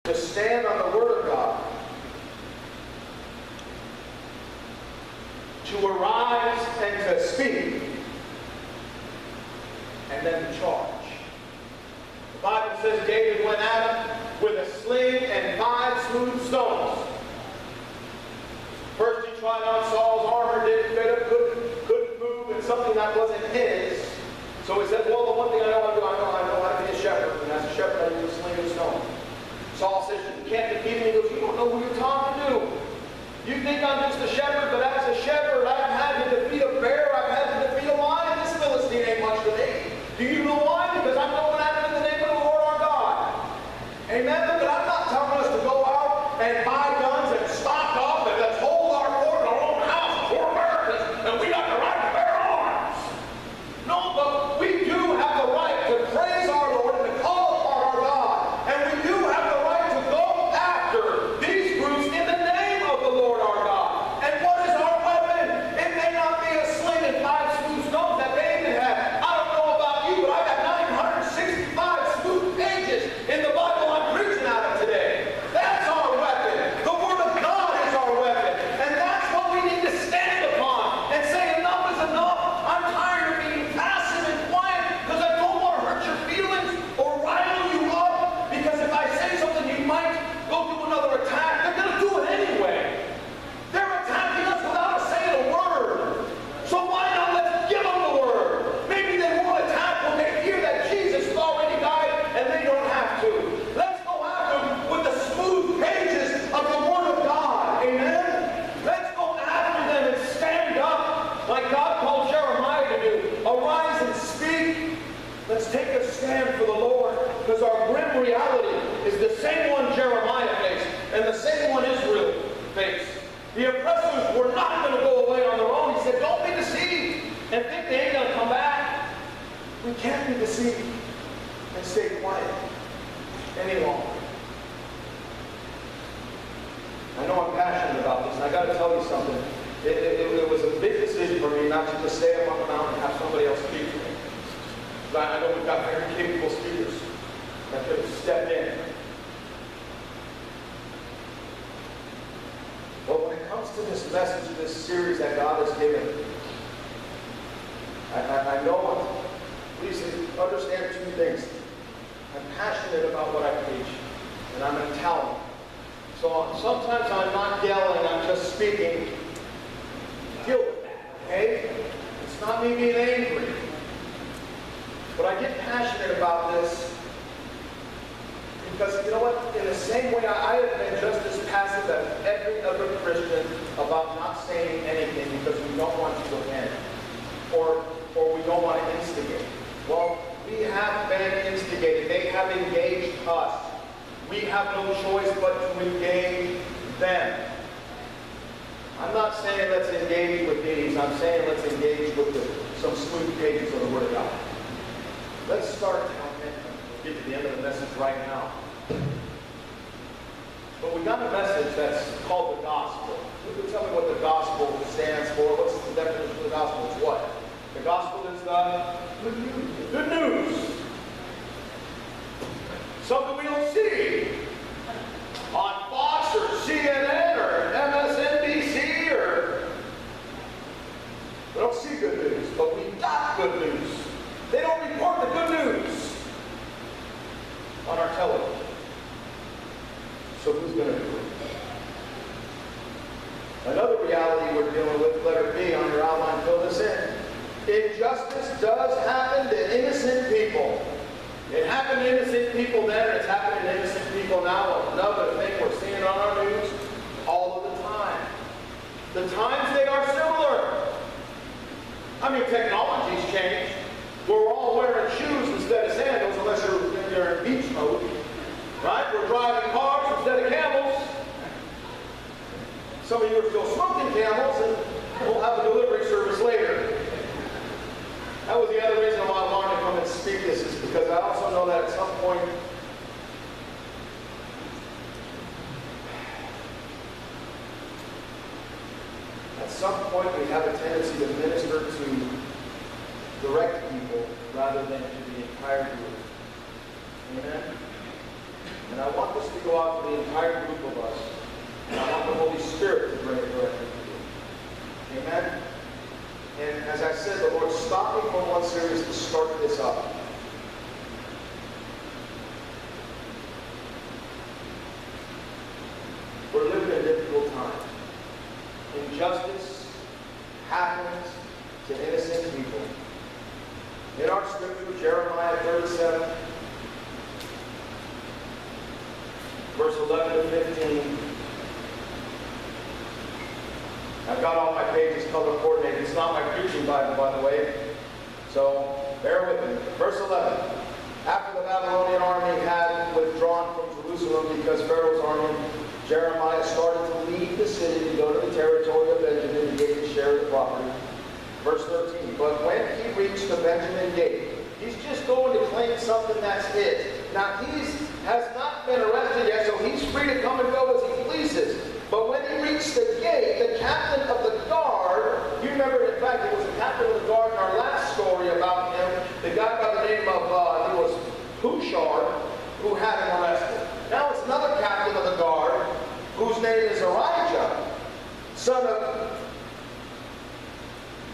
to stand on the Word of God, to arise and to speak, and then to charge. The Bible says David went at him with a sling and 5 smooth stones. First he tried on Saul's armor, didn't fit him, couldn't move, and something that wasn't his. So he said, well, the one thing I know how to do, I know how to be a shepherd, and as a shepherd I use a sling and stone. Saul says, you can't defeat me. He goes, you don't know who you're talking to. You think I'm just a shepherd, but as a shepherd, I've had to defeat a bear, I've had to defeat a lion. This Philistine ain't much to me. Do you know why? Because I'm going at him in the name of the Lord our God. Amen? But I'm not telling us to go out and buy guns and stock up and let's hold our fort in our own house. We're Americans, and we got the right to bear arms. No, but we do have the right to praise our Lord and to call upon our God. And we do have the right to go after these groups in the name of the Lord our God. And what is our weapon? It may not be a sling and 5 smooth stones that David had. I don't know about you, but I got 965 smooth pages in the Bible I'm preaching out of today. That's our weapon. The Word of God is our weapon. And that's what we need to stand upon and say enough is enough. I'm tired of being passive and quiet because I don't want to hurt your feelings or rile you up, because if I say something you might go do another attack. They're going to do it anyway. They're attacking us without us saying a word. So why not let's give them the word? Maybe they won't attack when they hear that Jesus has already died and they don't have to. Let's go after them with the smooth pages of the Word of God. Amen? Let's go after them and stand up like God called Jeremiah to do. Arise and speak. Let's take a stand for the Lord, because our grim reality is the same one Jeremiah faced and the same one Israel faced. The oppressors were not going to go away on their own. He said, don't be deceived and think they ain't going to come back. We can't be deceived and stay quiet any longer. I know I'm passionate about this, and I got to tell you something. It was a big decision for me not to just stay up on the mountain and have somebody else speak for me. But I know we've got very capable speakers that could step in. But when it comes to this message, this series that God has given, I know, please understand 2 things. I'm passionate about what I preach, and I'm an Italian. So sometimes I'm not yelling, I'm just speaking. Deal with that, okay? It's not me being angry. But I get passionate about this because, you know what, in the same way I have been just as passive as every other Christian about not saying anything because we don't want to offend or we don't want to instigate. Well, we have been instigated. They have engaged us. We have no choice but to engage them. I'm not saying let's engage with these. I'm saying let's engage with some smooth pages of the Word of God. Let's start now. We'll get to the end of the message right now. But we got a message that's called the gospel. Who can tell me what the gospel stands for? What's the definition of the gospel? It's what? The gospel is the good news. Good news. Something we don't see on Fox or CNN or MSNBC or... We don't see good news, but we got good news. They don't report the good news on our television. So who's going to do it? Another reality we're dealing with, letter B on your outline, fill this in. Injustice does happen to innocent people. It happened to innocent people then, and it's happening to innocent people now. Another thing we're seeing on our news all of the time. The times, they are similar. I mean, technology's changed. We're all wearing shoes instead of sandals, unless you're in beach mode. Right? We're driving cars instead of camels. Some of you are still smoking camels, and we'll have a delivery service later. That was the other reason why I wanted to come and speak this, is because I also know that at some point, we have a tendency to minister to direct people rather than to the entire group. Amen? And I want this to go out to the entire group of us. And I want the Holy Spirit to bring it directly to you. Amen? And as I said, the Lord stopped me from one series to start this up. We're living in a difficult time. Injustice happens to innocent people. In our scripture, Jeremiah 37, verse 11 to 15. I've got all my pages color coordinated. It's not my preaching Bible, by the way. So bear with me. Verse 11. After the Babylonian army had withdrawn from Jerusalem because Pharaoh's army, Jeremiah started to leave the city to go to the territory of Benjamin and get his share of the property. Verse 13. But when he reached the Benjamin gate, he's just going to claim something that's his. Now he has not been arrested yet, so he's free to come and go as he pleases. But when he reached the gate, the captain of the guard, you remember, in fact, it was the captain of the guard in our last story about him, the guy by the name of, I think it was Hushar, who had him arrested. Now it's another captain of the guard, whose name is Elijah, son of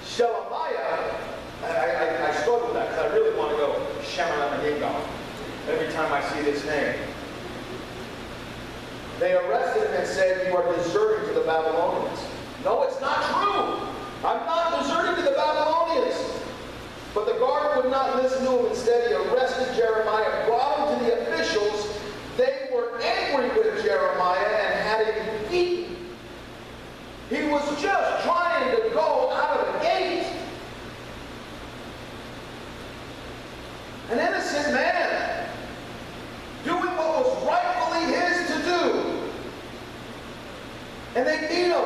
Shelemiah. I struggle with that because I really want to go Shemaramaningam every time I see this name. They arrested him and said, "You are deserting to the Babylonians." No, it's not true. I'm not deserting to the Babylonians. But the guard would not listen to him. Instead, he arrested Jeremiah, brought him to the officials. They were angry with Jeremiah and had him beaten. He was just trying to go out of the gate. An innocent man doing what was rightfully his to do. And they beat him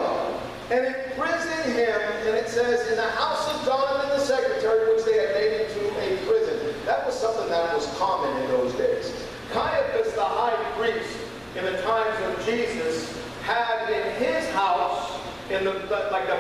and imprisoned him, and it says, in the house of Jonathan the secretary, which they had made into a prison. That was something that was common in those days. Caiaphas, the high priest, in the times of Jesus, had in his house, in the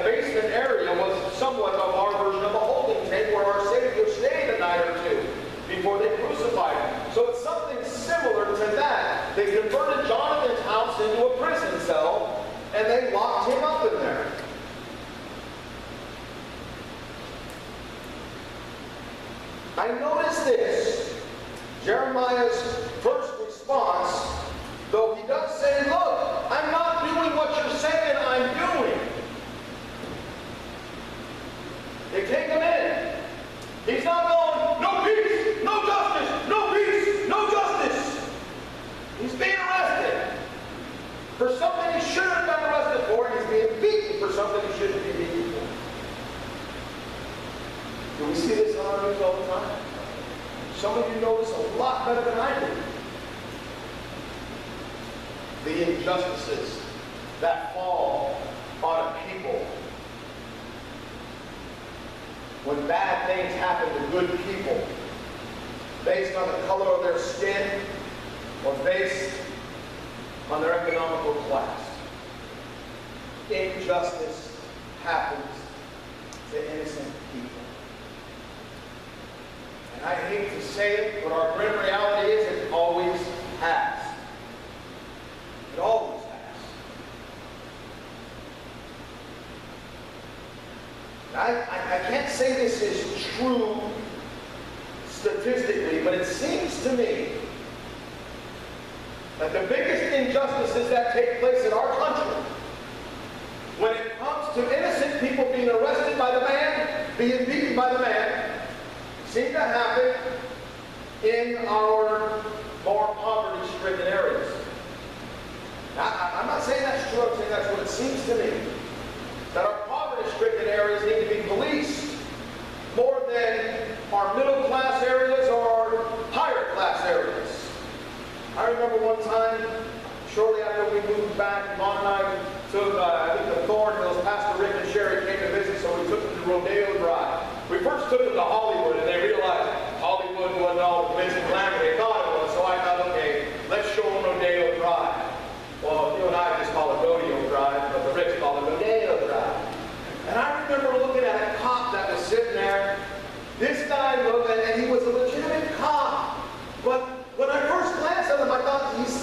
basement area, was somewhat of our version of a holding tank where our Savior stayed a night or two before they crucified him. So it's something similar to that. They converted Jonathan's house into a prison cell, and they locked him up in there. I notice this. Jeremiah's first response, though he does say, look, I'm not doing what you're saying I'm doing. They take him in. He's not going, no peace, no justice, no peace, no justice. He's being arrested for something he shouldn't have been arrested for, and he's being beaten for something he shouldn't be beaten for. Do we see this on our news all the time? Some of you know this a lot better than I do. The injustices that fall on a people. When bad things happen to good people, based on the color of their skin or based on their economical class. Injustice happens to innocent people. And I hate to say it, but our grim reality is it always has. It always has. I can't say this is true statistically, but it seems to me that the biggest injustices that take place in our country, when it comes to innocent people being arrested by the man, being beaten by the man, seem to happen in our more poverty-stricken areas. Now, I'm not saying that's true, I'm saying that's what it seems to me. That our poverty-stricken areas need to be policed more than our middle-class areas or our higher-class areas. I remember one time, shortly after we moved back, Mom and I took, I think the Thornhills, Pastor Rick and Sherry came to visit, so we took them to Rodeo Drive. We first took them to Hollywood, and they realized Hollywood wasn't all the glitz and glamour they thought it was, so I thought, okay, let's show them Rodeo Drive. Well, you and I just call it Rodeo Drive, but the rich call it Rodeo Drive. And I remember looking at a cop that was sitting there. This guy looked, and he was a legitimate cop. But when I first glanced at him, I thought, he's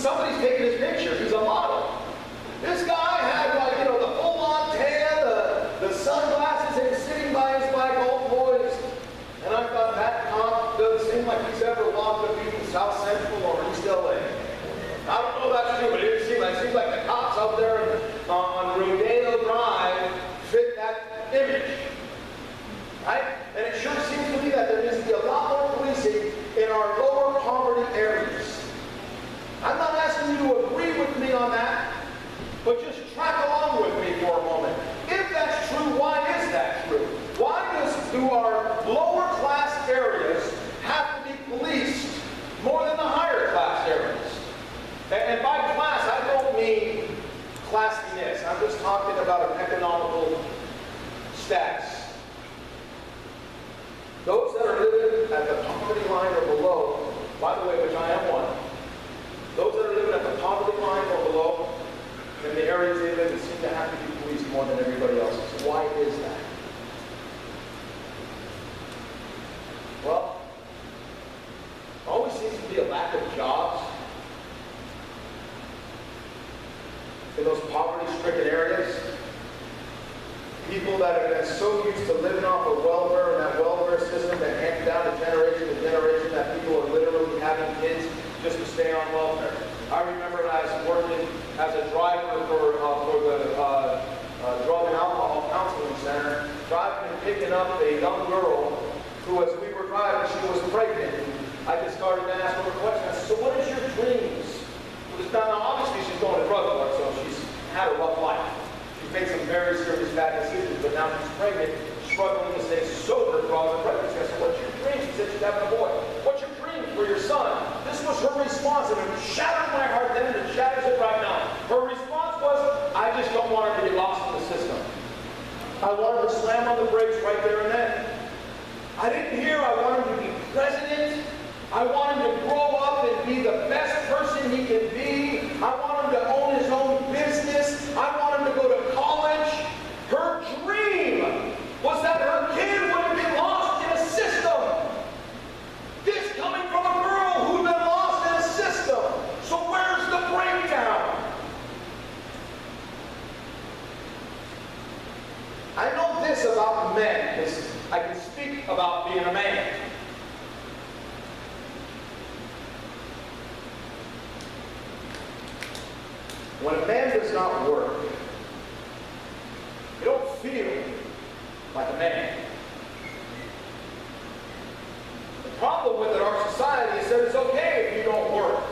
know if that's true, but it seems like the cops out there on Rodeo Drive fit that image. Right? And it sure seems to me that there needs to be a lot more policing in our lower poverty areas. I'm not asking you to agree with me on that, but just track along with me for a moment. If that's true, why is that true? Why do our lower class areas have to be policed more than the higher class areas? And by class, I don't mean classiness. I'm just talking about an economical status. Those that are living at the poverty line or below, by the way, which I am one, those that are living at the poverty line or below, in the areas they live in, seem to have to be policed more than everybody else. So why is that? Well, there always seems to be a lack of jobs in those poverty-stricken areas. People that have been so used to living off of welfare and that welfare system that handed down to generation that people are literally having kids just to stay on welfare. I remember when I was working as a driver for the Drug and Alcohol Counseling Center, driving and picking up a young girl who, as we were driving, she was pregnant. I just started to ask her a question. I said, so what is your dreams? Now, obviously, she's going to drug court, so she's had a rough life. She's made some very serious bad decisions, but now she's pregnant, struggling to stay sober throughout her pregnancy. I said, what's your dream? She said she's having a boy. What's your dream for your son? This was her response, and it shattered my heart then, and it shatters it right now. Her response was, I just don't want her to get lost in the system. I want her to slam on the brakes right there and then. I didn't hear I want him to be president. I want him to grow up and be the best person he can be. I want him to own his own business. I want him to go to college. Her dream was that her kid wouldn't be lost in a system. This coming from a girl who'd been lost in a system. So where's the breakdown? I know this about men, because I can speak about being a man. When a man does not work, you don't feel like a man. The problem with it, our society has said it's okay if you don't work.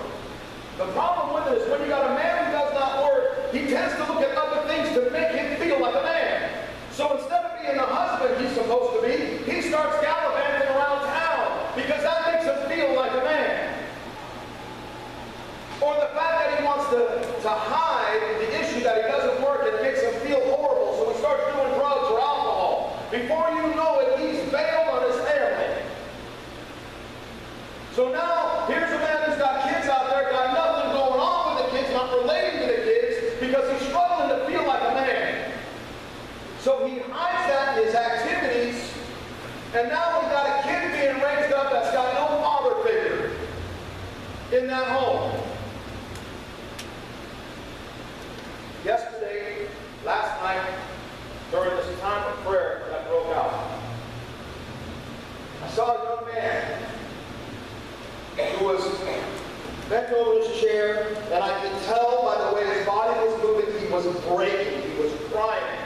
The problem with it is when you got a man who does not work, he tends to look at other things to make him feel like a man. So instead of being the husband he's supposed to be, he starts gallivanting around town because that makes him feel like a man. Or the fact that he wants to hide the issue that he doesn't work and it makes him feel horrible, so he starts doing drugs or alcohol. Before you know it, he's bailed on his family. So now, here's a man who's got kids out there, got nothing going on with the kids, not relating to the kids, because he's struggling to feel like a man. So he hides that in his activities, and now we've got a kid being raised up that's got no father figure in that home. Yesterday, last night, during this time of prayer that broke out, I saw a young man who was bent over his chair, and I could tell by the way his body was moving, he was breaking, he was crying.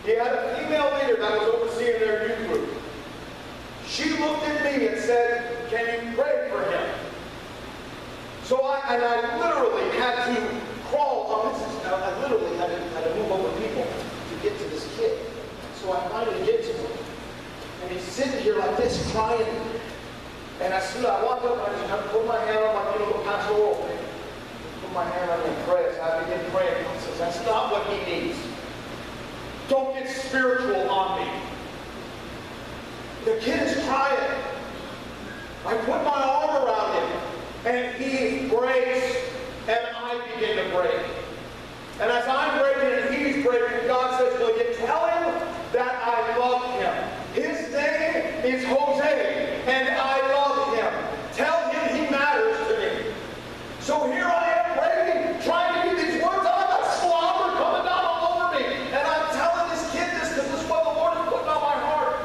He had a female leader that was overseeing their youth group. She looked at me and said, can you pray for him? So I literally had to crawl up. I literally had to move over people to get to this kid. So I finally get to him. And he's sitting here like this, crying. And I walked up and I just put my hand on my little pastoral thing. Put my hand on him and pray. So I began praying. He says, that's not what he needs. Don't get spiritual on me. The kid is crying. I put my arm around him. And he breaks, and I begin to break. And as I'm breaking and he's breaking, God says, will you tell him that I love him? His name is Jose, and I love him. Tell him he matters to me. So here I am breaking, trying to get these words out. I've got slobber coming down all over me. And I'm telling this kid this because this is what the Lord is putting on my heart.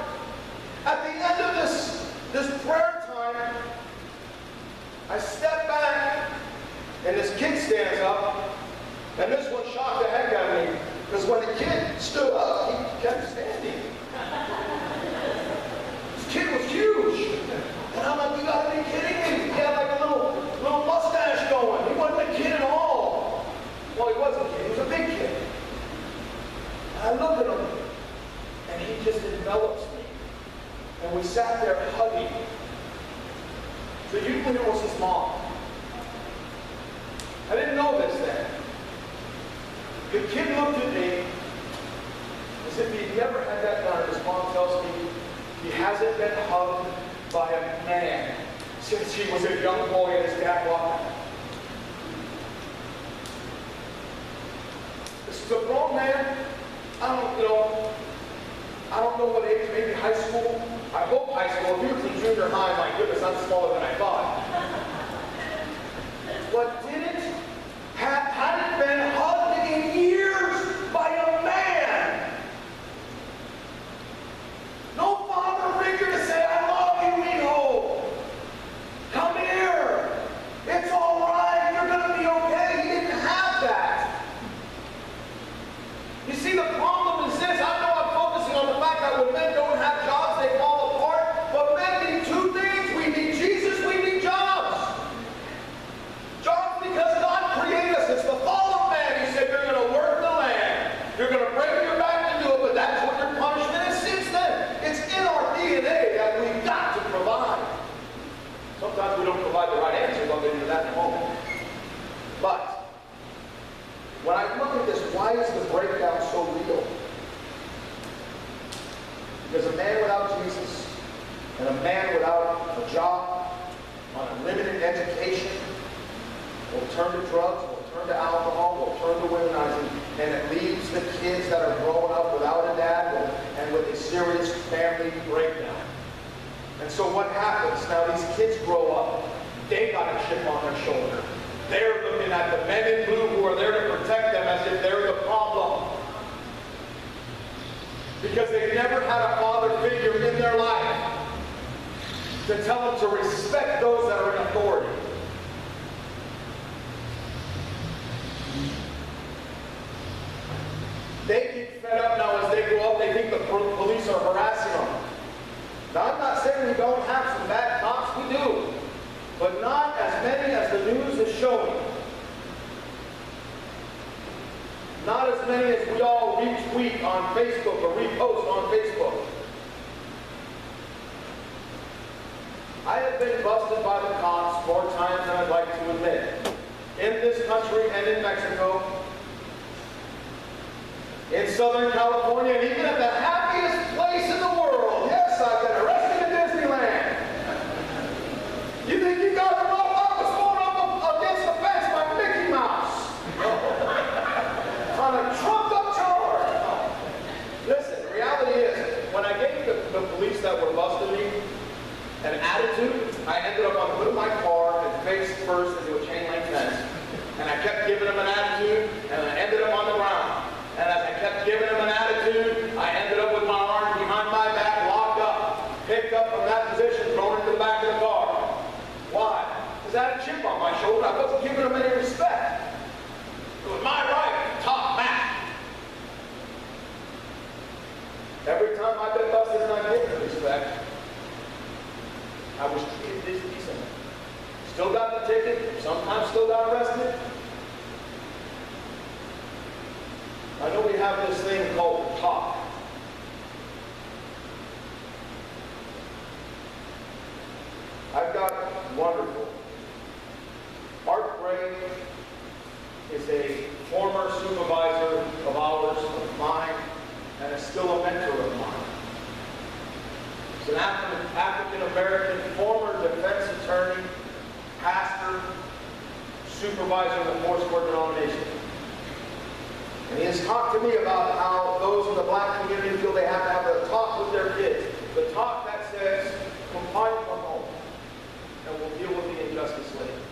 At the end of this prayer time, I step back stands up, and this one shocked the heck out of me, because when the kid stood up, he kept standing. This kid was huge. And I'm like, you gotta be kidding me. He had like a little mustache going. He wasn't a kid at all. Well, he wasn't a kid, he was a big kid. And I look at him, and he just envelops me. And we sat there hugging. So you think it was his mom. I didn't know this then. The kid looked at me as if he'd never had that done. His mom tells me he hasn't been hugged by a man since he was a young boy and his dad walked out. This is a grown man. I don't know what age, maybe high school. I hope high school. If he was in junior high, my goodness, I'm smaller than I thought. But hadn't been hugged in years by a man. No father figure to say, I love you, Mijo. Come here. It's all right. You're going to be okay. He didn't have that. You see, the problem is this. I know I'm focusing on the fact that when men don't have jobs, they fall apart. But men need two things. We need Jesus. We need jobs. Jobs because God created us. It's the fall of man. He said, you're going to work the land. You're going to break your back to do it, but that's what your punishment is. Since then, it's in our DNA that we've got to provide. Sometimes we don't provide the right answers. I'll get into that in a moment. But when I look at this, why is the breakdown so real? Because a man without Jesus and a man without a job, on a limited education, will turn to drugs, will turn to alcohol, will turn to womanizing, and it leaves the kids that are growing up without a dad and with a serious family breakdown. And so what happens? Now these kids grow up. They got a chip on their shoulder. They're looking at the men in blue who are there to protect them as if they're the problem. Because they've never had a father figure in their life to tell them to respect those that are in authority. They get fed up now as they grow up. They think the police are harassing them. Now, I'm not saying we don't have some bad cops. We do. But not as many as the news is showing. Not as many as we all retweet on Facebook or repost on Facebook. I have been busted by the cops more times than I'd like to admit. In this country and in Mexico, in Southern California, and even at the happiest place in the world. Yes, I've been arrested in Disneyland. You think you got to roll up? Was thrown up against the fence by Mickey Mouse on a trumped-up charge. Listen, the reality is, when I gave the police that were busting me an attitude, I ended up on the hood of my car and face first into a chain link fence. And I kept giving them an attitude, and I ended up on the ground. And as I kept giving him an attitude, I ended up with my arms behind my back, locked up, picked up from that position, thrown into the back of the car. Why? Because I had a chip on my shoulder. I wasn't giving him any respect. It was my right to talk back. Every time I've been busted and I've given respect, I was treated decently. Still got the ticket, sometimes still got arrested. I know we have this thing called talk. I've got wonderful. Art Gray is a former supervisor of ours, of mine, and is still a mentor of mine. He's an African-American former defense attorney, pastor, supervisor of the four square denomination. And he has talked to me about how those in the black community feel they have to have a talk with their kids. The talk that says, come fight from home, and we'll deal with the injustice later.